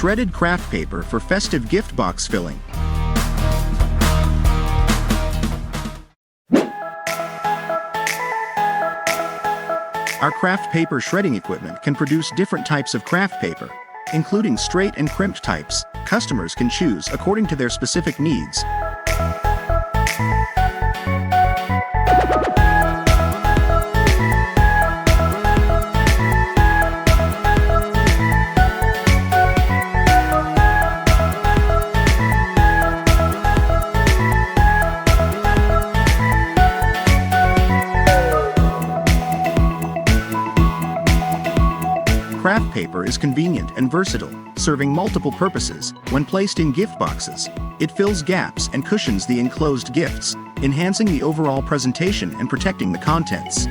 shredded craft paper for festive gift box filling. Our craft paper shredding equipment can produce different types of craft paper, including straight and crimped types. Customers can choose according to their specific needs. Craft paper is convenient and versatile, serving multiple purposes. When placed in gift boxes, it fills gaps and cushions the enclosed gifts, enhancing the overall presentation and protecting the contents.